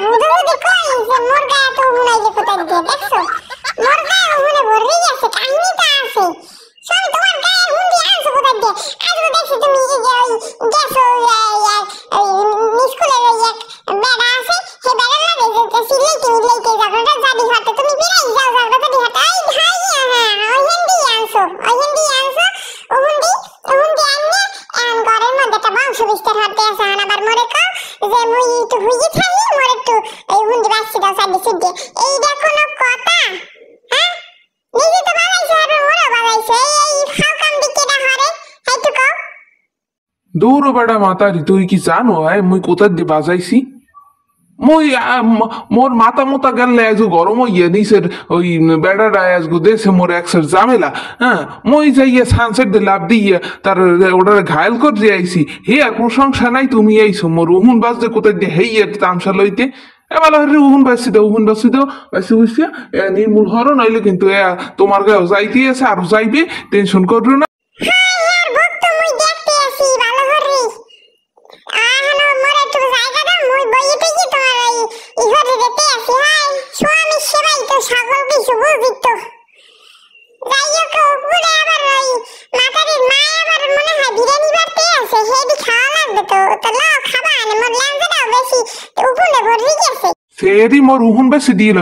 হুদু হুদু কই যে মোর গায়ে তো হুনাইলে কোথায় দিয়ে দেখছো মোর গায়ে হুনে ভরে গেছে কাহিনীটা আছে সব তোমার গায়ে হুন্দি আনছো কোথায় দিয়ে আজকে দেখছি তুমি এই যে ওই গেছো ওই স্কুলের ওই এক বেড়া আছে সে বেড়ার লাগে যে সিলেইতে ঝগড়াটা জাদি হাতে তুমি বেরাই যাও ঝগড়াটা দি হাতে আই ভাই ওই হিন্দি আনছো ও হুন্দি আননে এখন ঘরের মধ্যে একটা বংশ বিস্তার হতে আছে আবার মোরে কও যে মুই একটু হুইয়ে থাকি মোর একটু এই হুন্দি বাচ্চি দাও সাইডে সিদ্ধে এইটা কোনো কথা হ্যাঁ নিজে তো বাজাইছে আর মোরা বাজাইছে এই ফাও কাম দিকেটা হরে এইটু কও দূর বেড়া মাতারি তুই কি জানো মুই কোথায় দিয়ে বাজাইছি মই মোর মাথা মোতা গেলে আজ গরম হইয়া নিচের ওই বেড়াটা আজ দেশে মোর একসের ঝামেলা হ্যাঁ মই যাইয়া সানসেট দিয়ে লাভ দিয়ে তার ওটারে ঘায়ল করে আইছি হে আর প্রশংসা নাই তুমি আইছো মোর উহুন বাজতে কোথায় দিয়ে হেই আর তামসা লইতে এবেলা হরে উহুন বাজছি দাও বাসি বুঝছিয়া নির্মূল হরো নইলে কিন্তু তোমার গায়েও যাইতে আছে আরো যাইবে টেনশন করো না আর ভক্ত মুই দেখতে আসি ভালো করে আহানো মোরে একটু জায়গা দাও মুই বইয়ে পেয়ে তোমার এই ইহরে যেতে আসি হাই স্বামী সেবাই তো সকল কিছু বুঝিত যাইও কো উপরে আবার ওই মাতারির মা আবার মনে হয় বিরিয়ানি বাড়তে আছে হেডি খাওয়া লাগবে তো লাও খাবা না মোর ল্যাংজা দাও বেশি উপরে ভরে গেছে সেরি মোর উহুন বেশি দিয়ে